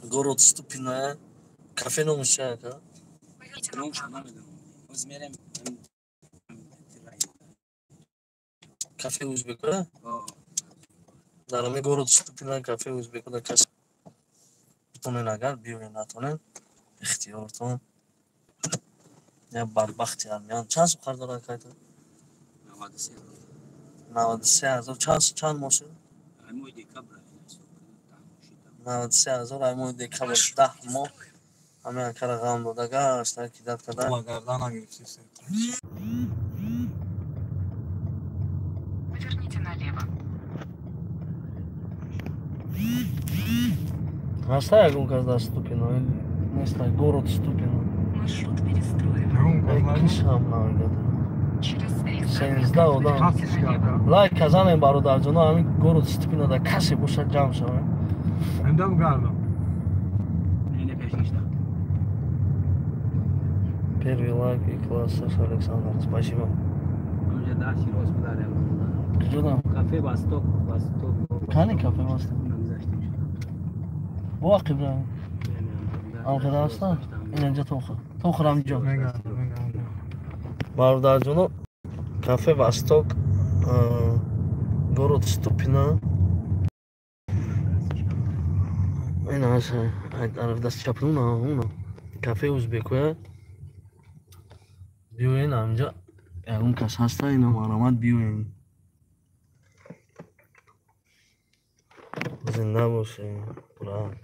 город Ступино, кафе номер чая, ка? Кафе Узбека? Дар ҳамин город Ступино кафе Узбека дар кас тонен агар биёен натонен ихтиёртон я бадбахти армян чанд сухар дорад кайта 93,000 чанд мошин 93,000 ай моҳи декабр 10 моҳ ҳамин кара ғам дода гашт кидат када Поверните налево. Наста ягон кас дар Ступино неста город Ступино Маршрут перестроен. кишам навидад Через 16 одам лайк казанем бародарҷоно ҳамин город Ступино дар касе бошад ҷамъ шавем Первый лайк и класс Саша Александр. Спасибо. Куҷо дам? Кафе Восток. Кани кафе Восток? Бо ақиб равем. Алқида ҳастам? Ин инҷа тохир ҳамҷо. Бародарҷоно, кафе Восток, город Ступино. Ин аст даст чапнуна, уна. Кафе Узбекоя. Биёен ҳамҷа ягон кас ҳаста ина маромад биёен. Зинда бошем, брат.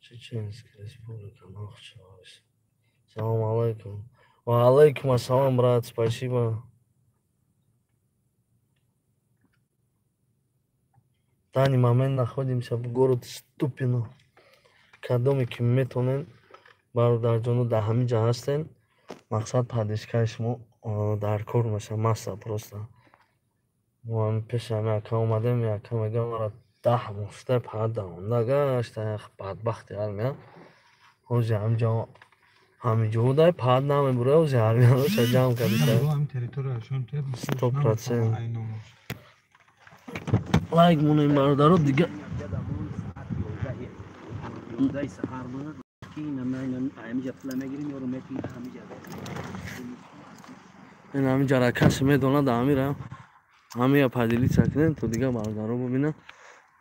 Чеченская республика, Нахчевач. Салам алейкум. Ва алейкум ассалам, брат, спасибо. В данный момент находимся в городе Ступино. Кадоме ки метонен бародарҷоно дар ҳамин ҷа ҳастен. Мақсад падишкаи шумо дар кор меша маста просто. Мо ҳамин пеши ҳамин ака омадем, ака мегӯяд мара 10 моҳ шуда падда монда гашта бадбахти армян. Ҳози ҳамҷо ҳамиҷоҳо дай пад намебурад ҳози армяноша ҷамъ карда 100%. Лайк монем бародаро дига ин ҳамиҷа ра касе медонад ҳамира ҳамия падилица кунем то дига бародаро бубинам.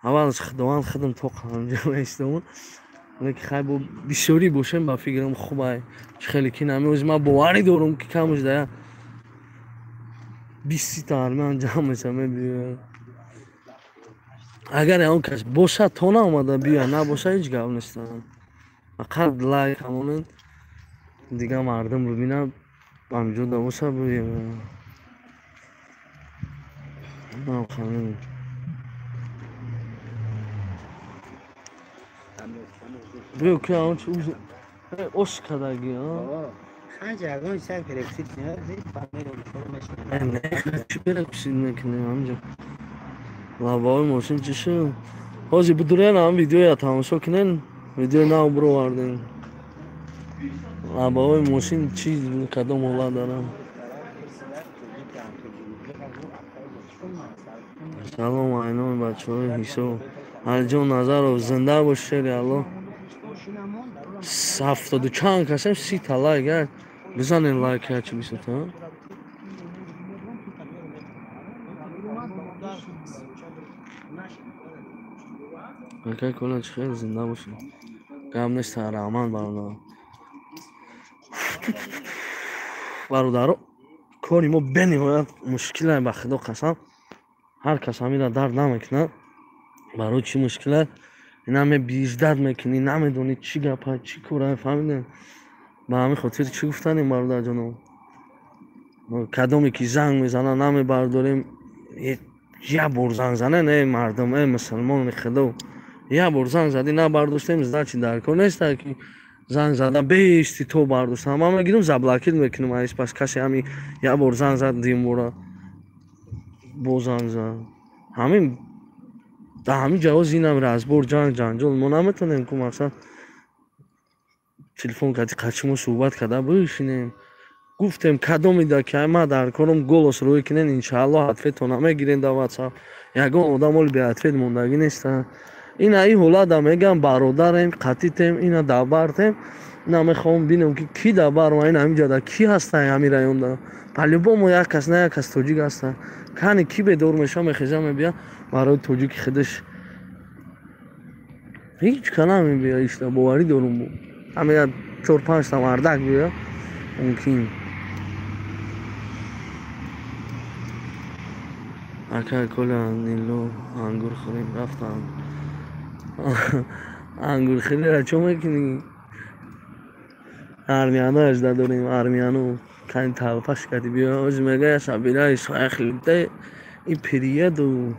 Аввалаш худованд худам тоқ ҳамҷа меистомон. Леки хай бо бисёрӣ бошем ба фикрам хубай. Чӣ хеле ки намеози ман боварӣ дорам ки камаш дая 20 та армян ҷамъ меша мебиёяд. Агар ягон кас бошад то наомада биёяд, набошад ҳеҷ гап неста. Фақат лайк ҳамонен дига мардум бибинад ҳамҷо давоша биёяд. Бё ки он чӣ ош кадаги чӣ перекусид мекунем ҳамҷо. Лабаҳои мошин чӣ шуд? ҳози будурен ҳам видеоя тамошо кунен. Видеои нав бировардем. Лабаҳои мошин чӣ кадом ҳолат дорад? Салом айноми бачаҳои ҳисоб. Алиҷон Назаров зинда бош шери Аллоҳ. 70 чанд касем 30 та лайк гар. Бизанен лайк я чӣ 20 та. Акай кола чӣ хел зинда бошед. Гап неста раҳмат бародаро. Бародаро, кори мо бениҳоят мушкилае ба худо қасам. Ҳар кас ҳамира дард намекунад. Барои чӣ мушкилае? Ина мебиздад мекунӣ, намедонӣ чӣ гапа, чӣ кора, фаҳмидем? Ба ҳамин хотир чӣ гуфтанем бародарҷоно? Кадоме ки занг мезанад намебардорем. Як бор занг занен, мардум, мусулмони худо. Як бор занг задӣ набардоштем, значит дар кор неста ки занг зада беисти то бардоштам. Ман мегирам заблокир мекунам айс пас касе ҳамин як бор занг зад димбора бо занг зад. Ҳамин дар ҳамин ҷаҳоз инам разбор ҷанҷол мо наметонем ку мақсад телефон кади қачимо суҳбат када бишинем. Гуфтем кадоми даки ман дар корам голос рӯй кунен иншааллоҳ атветон намегирен дар ватсап. Ягон одам оли беатвет мондагӣ неста. ина ин ҳолата мегам бародарем қатитем ина дабартем ина мехоҳам бинам ки кӣ дабар ва ин ҳаминҷода кӣ ҳастан ҳамин раёнда по-любому як кас на як кас тоҷик ҳаста кани кӣ бедор меша мехеза мебия барои тоҷики худаш ҳеҷ кана мебия ишта боварӣ дорум ҳамин 4-5 та мардак бия мумкин ака кола нило ангур хӯрем рафтам ангур хӯрера чо мекунӣ армияно ажда дорем армияно кани талпаш кади биё оз мегая сабираи шайхлибда и периеду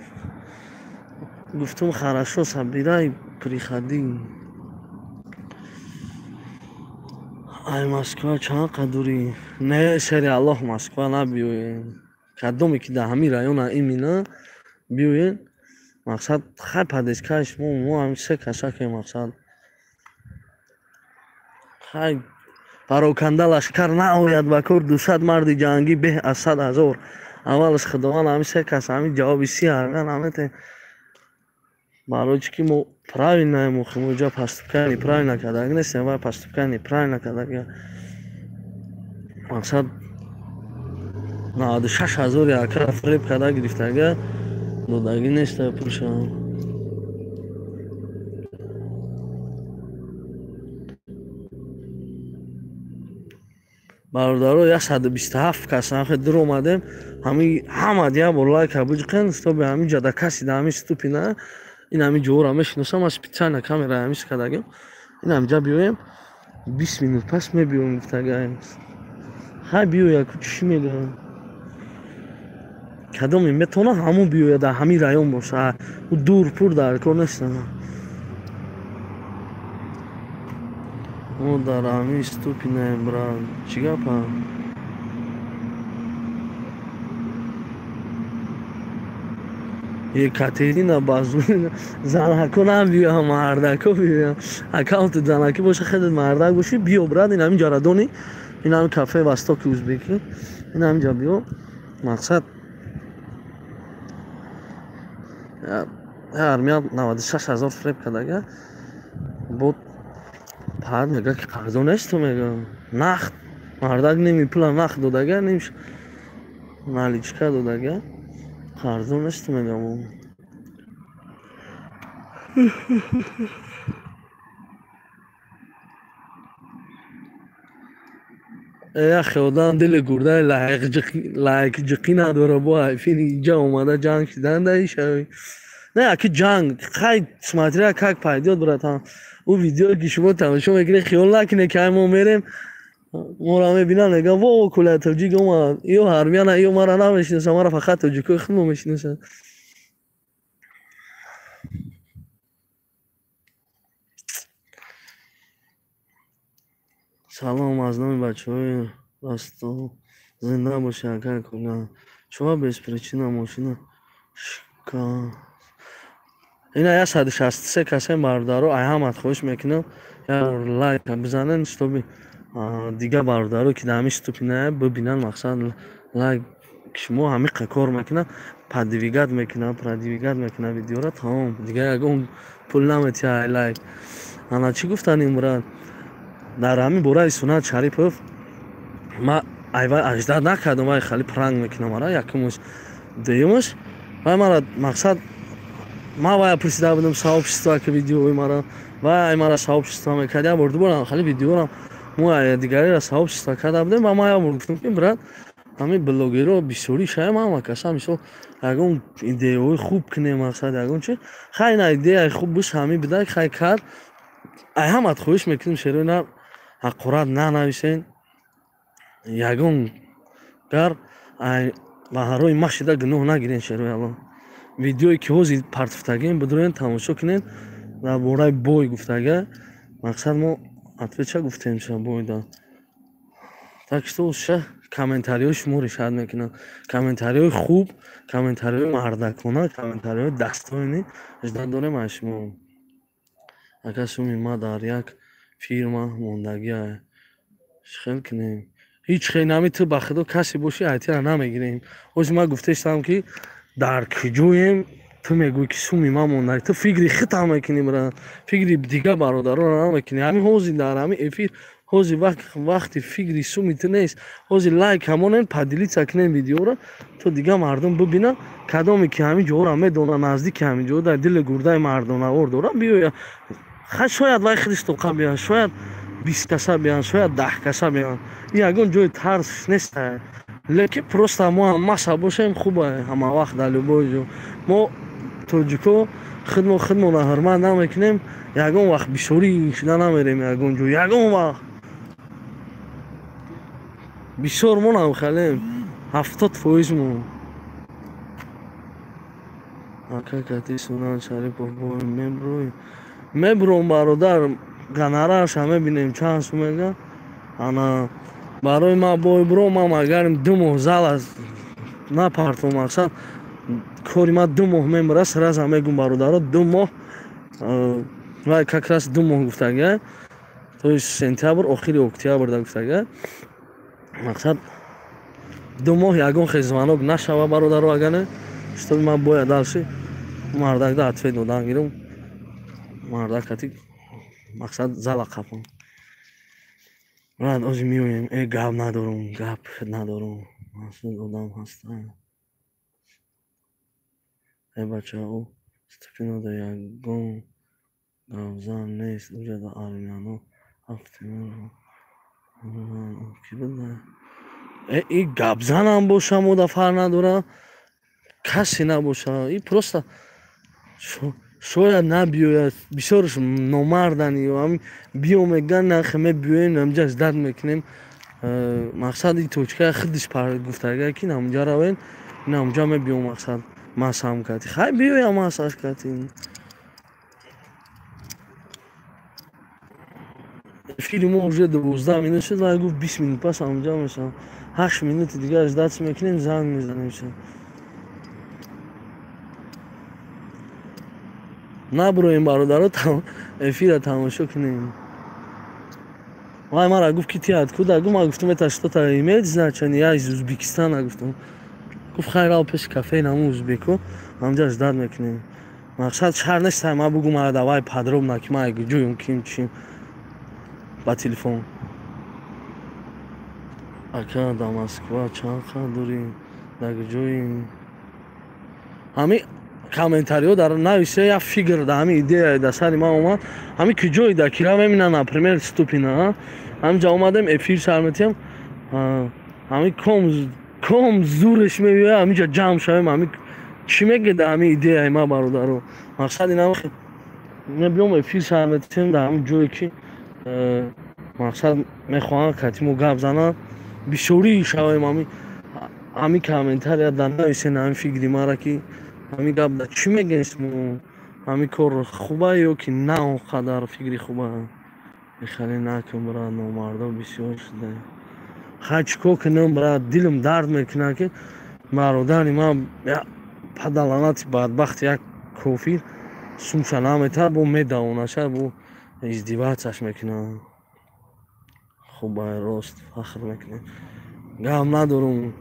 гуфтум хорошо сабираи приходи ай москва чанд қадури не шери аллоҳ москва набиёем кадоме ки дар ҳамин района имина биёем мақсад хай падескаш мо ҳам се касаке мақсад хай пароканда лашкар наояд ба кор 200 марди ҷангӣ беҳ аз 100 000 аввалаш худованд ҳамин се кас ҳамин ҷавоби си арган ҳамете барои чӣ ки мо правильно мохим оҷа поступка неправильно кардаг нестем ва поступка неправильно кардаг мақсад 96 000 ака фреб карда гирифтага додаги неста пулша бародаро 127 кас нахе дур омадем ҳама дия бо лайка буҷиқен стоби ҳамин ҷада каси да ҳамин ступина ин ҳамин ҷоҳора мешиносам аз специально камера ҳамис кардагем ин ҳамҷа биёем 20 минут пас мебиём гуфтага хай биёя ку чӣ мегӯям кадоме метавона ҳамон биёя дар ҳамин район боша дур пур дар кор нестам мо дар ҳамин ступинаем брат чӣ гапа екатерина базулина занако набиёя мардако биёя аккаунти занаки боша хеле мардак боши биё брат ин ҳамин ҷарадони ин ҳамин кафе востоки узбекӣ ин ҳаминҷа биё мақсад армия 96 000 фреб кардага бо пад мега ки қарзо несту мега нахд мардак неми пула нахд додага немш наличка додага қарзо несту мега яхе одам дили гурдаи лайкҷиқӣ надора бо айфини инҷа омада ҷанг шидан даи шави не аки ҷанг хай смотря как пайдёт братан ӯ видеое ки шумо тамошо мекунед хиёл накунед ки мо мерем моро мебинанд мегӯянд во кӯлаи тоҷик омад ё армяна ё мара намешиносад мара фақат тоҷикои худмо мешиносад салом аз номи бачаҳои расту зинда боши ака кӯла чуа без причина мошина шика ина 163 касем бародаро ай ҳамат хоҳиш мекунам як лайка бизанен стоби дига бародаро ки дар ҳамин ступина бибинанд мақсад лайк шумо ҳамиқа кор мекунад продвигат мекунад видеора тамом дига ягон пул наметиҳад лайк ана чӣ гуфтаним брат дар ҳамин бораи Сунат Шарипов ма айвай аждад накардам вай хали пранк мекунам ара якумш дуюмш вай мара мақсад ма вай пурсида будам сообщество ки видеои мара вай мара сообщество мекард як бор дубора хали видеорам мо дигарера сообщество карда будем ва ма як бор гуфтам ки брат ҳамин блогеро бисёри шаям ҳама каса мисол ягон идеяҳои хуб кунем мақсад ягон чи хай на идеяи хуб буш ҳамин буда хай кард ай ҳамат хоҳиш мекунем шерои на ҳақорат нанависен ягон гар ба ҳарои ма шида гуноҳ нагирен шерои алло видеое ки ҳозир партофтагем бидурен тамошо кунед дар бораи бой гуфтага мақсад мо отвеча гуфтем ша бойда так что ша комментариҳои шумо решат мекунад комментариҳои хуб комментариҳои мардакона комментариҳои дастойни ажда дорем аз шумо ака суми ма дар як фирма мондагия хел кунем ҳеҷ хел намиту ба худо касе боши айтира намегирем ҳозир ма гуфтаистам ки дар куҷоем ту мегӯй ки суми ман монда, ту фикри хитам мекунӣ бра, фикри дига бародаронро намекунӣ. Ҳамин ҳозир дар ҳамин эфир ҳозир вақти фикри суми ту нест. Ҳозир лайк ҳамонен падилитса кунем видеоро, то дига мардум бибинад кадоме ки ҳамин ҷоҳоро медонад, наздики ҳамин ҷоҳо дар дили гурдаи мардонавор дорад биёяд. Шояд вай худаш тоқа биёяд, шояд 20 каса биёянд, шояд 10 каса биёянд. Ягон ҷои тарс нест. Лекин просто мо ҳаммаса бошем хуба ҳама вақт дар любой ҷо. Мо тоҷико худмонро ҳурмат намекунем, ягон вақт бисёрӣ шуда намерем ягон ҷо. Ягон вақт бисёр мо намехалем, 70% мо. Ака кати Сунан Шарипов мебуром бародар гонорарша мебинем чанд сум мегӯяд. Ана барои ман бой бро, ман агарм 2 моҳ зала напартом, мақсад кори ман 2 моҳ мемура, сразу мегӯм бародаро 2 моҳ, вай как раз 2 моҳ гуфтага, то есть сентябр охири октябр да гуфтага. Мақсад 2 моҳ ягон хел звонок нашава бародаро, агар не чтобы ман бояд далши мардакда ответ додан гирам. Мардак кати мақсад зала қапам. Рад озӣ меоем, гап надорум, гап надорум. Масъул одам ҳастам. Бачаҳо, стипендия ягон гавзан нест. Уҷада армяно афтимон ки буда. И гапзанам боша, мода фарқ надорад. Касе набоша. И просто шояд набиёяд. Бисёрш номардани ё ҳамин биё мегӯянд, нахе мебиёем ҳамҷа издард мекунем. Мақсад и точка худаш гуфтага ки намуҷа равем, намуҷа мебиём мақсад масам кати. Хай биёя масаш кати. Эфири мо уже 12 минут шуд, вай гуфт 20 минут пас ҳамҷа мешавам. 8 минути дигар издач мекунем, занг мезанем. Набуроем бародаро эфира тамошо кунем. Вай мара гуфт ки ти откуда? Ман гуфтам это что-то имеет значение, я из Узбекистана гуфтам. Гуфт хайр ал пеши кафе наму узбеко, ҳамҷа издард мекунем. Мақсад шаҳр нестам, ман бугум давай подробно ки ман ҷоюм ким чим ба телефон. Ака да Москва чанд қад дорем, дар ҷои ҳамин комментариҳо дар нависе, я фикр да ҳамин идея да сари ман омад. Ҳамин куҷои да кира мемина, например ступина, ҳамҷа омадем эфир сар метиҳам, ҳамин ком зуреш мебиёяд, ҳаминҷа ҷамъ шавем, ҳамин чӣ мегӯяд да ҳамин идеяи ман бародаро. Мақсад ин ҳам мебиём эфир сар метиҳам дар ҳамин ҷое ки мақсад мехоҳанд кати мо гап зананд, бисёрӣ шавем. Ҳамин комментария да нависен ҳамин фикри мара ки ҳамин гап да чӣ мегӯяст, ҳамин кор хуба ё ки на он қадар фикри хуба. Мехале накун брат, номардо бисёр шуда. Хай чӣ кор кунам брат, дилам дард мекунад ки бародари ман падаланати бадбахт як кофир сумша наметавад, бо медавонаша, бо издивоатсаш мекунад. Хубай рост фахр мекунем. Гап надорум.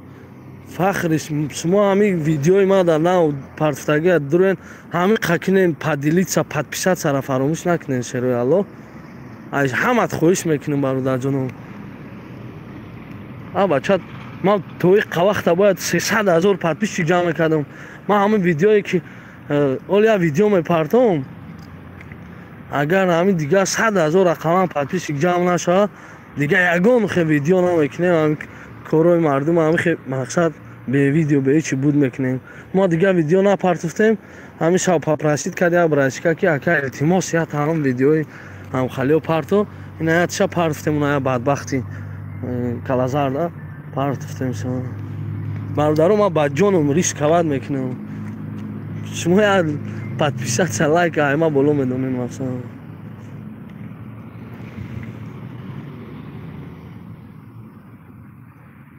Фахриш шумо ҳамин видеои ман дар нав партфтагиа дурен, ҳамин қакунем поделиться, подписаться фаромӯш накунем. Шерои Аллоҳ аз ҳамат хоҳиш мекунем бародарҷонам. Бача ман то вақта бояд 300 000 подписчик ҷамъ мекардам. Ман ҳамин видеое ки оли як видео мепартом, агар ҳамин дигар 100 000 рақаман подписчик ҷамъ нашавад, дигар ягон хел видео намекунем. ҳамин корои мардум ҳамин хел мақсад бе видео бе ҳечи буд мекунем. Мо дигар видео напартофтем. ҳамин шаб попросид кард як братишка ки ака илтимос як ҳамин видеои ҳамхалиҳо парто. Ина як шаб партофтем, уна як бадбахти калазарда партофтем. Бародаро ман ба ҷонам рисковат мекунам. шумо як подписаться, лайк ҳама боло медонем. мақсад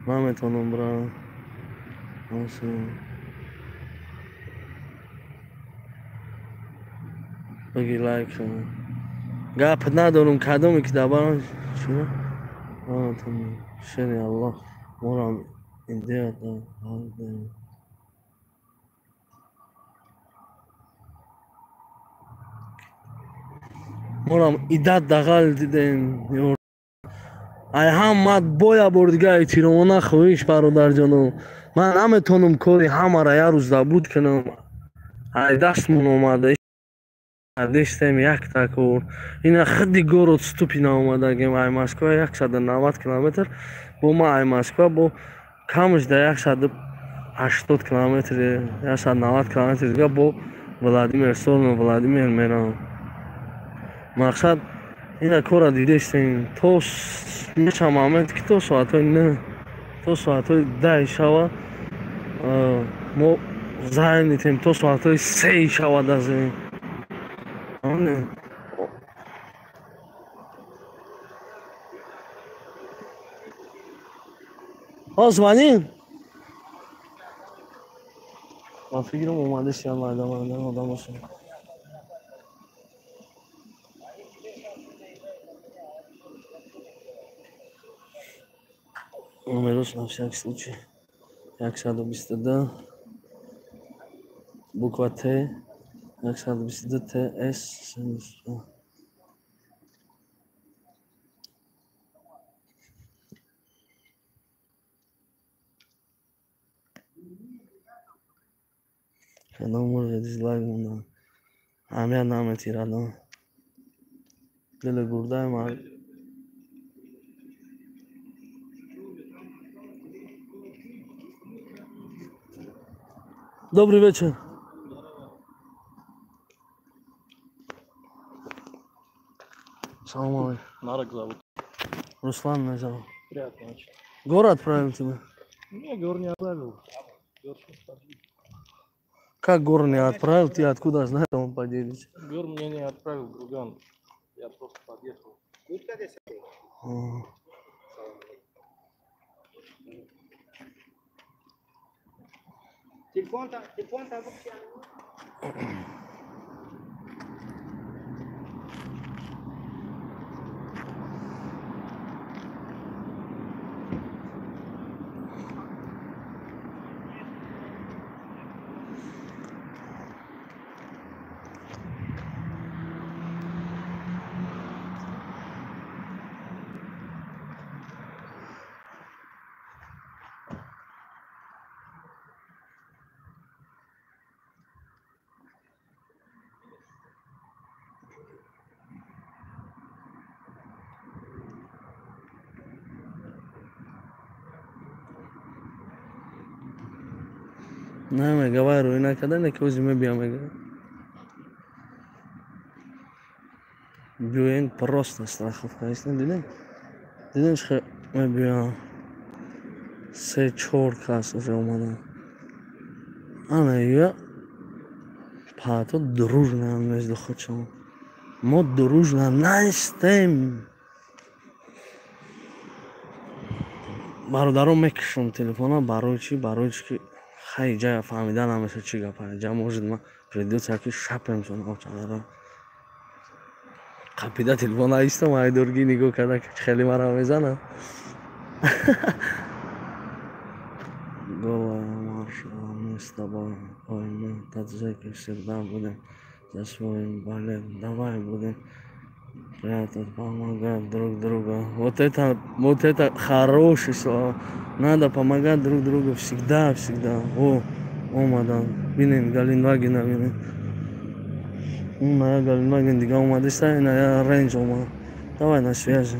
наметавонам брат. Баги лайк гап надорум, кадоме ки дабарам шери Аллоҳ морам идея морам идат дағал дидем. ай ҳаммат боя бор дига эҳтиромона хоҳиш бародарҷонам. Ман наметонам кори ҳамаро як рӯз набуд кунам. ай дастмон омада дестем як такор ина хидди город ступи наомадагем ай Москва 190 километр бо ма ай Москва бо камш да 180 километр 190 километр дига бо Владимир сторону Владимир мерам. мақсад ина кора дидестем то неча момент ки то соатҳои 10 шава мо зайн дитем то соатҳои 3 шава дазем. звоним. Ман фикрам омада сиям майда одам боша. Номерос на всякий случай. 122 буква Т 122 ТС. Канал может дизлайк мунда. Амя наметирадам. Дили гурдай мар. Добрый вечер. Салам алейкум. Нарок зовут. Руслан меня зовут. Приятно очень. Город отправил тебя? Не, Гор не отправил. Как Гор не отправил? Ты откуда знаешь, он поделится? Гор мне не отправил, друган. Я просто подъехал. Telefon tá bloqueado. Намеговару инакада неки ози мебиям мега. Бюен просто страховка. Дидем? Дидем ше мебиям. 3-4 кас уже омадан. Ана я пато дружно между хотчам. Мо дружно настем. бародаром мекишам телефона барои чи ки хай ҷая фаҳмида намеша чӣ гапа. Ҷа может ма придётся ки шапем чунавчадарам. қапида телефона истам айдоргӣ нигоҳ карда ки хеле маро мезанад. Гола маршала мы с тобой. Ой, мы таджики всегда будем за свой балет. Давай будем прятать, помогать друг другу. Вот это хорошие слова. Надо помогать друг другу всегда. О, омадан. Бинин Галинвагина бинин. Моя Галинвагин дига омадиста, ина я рейндж омад. Давай на связи.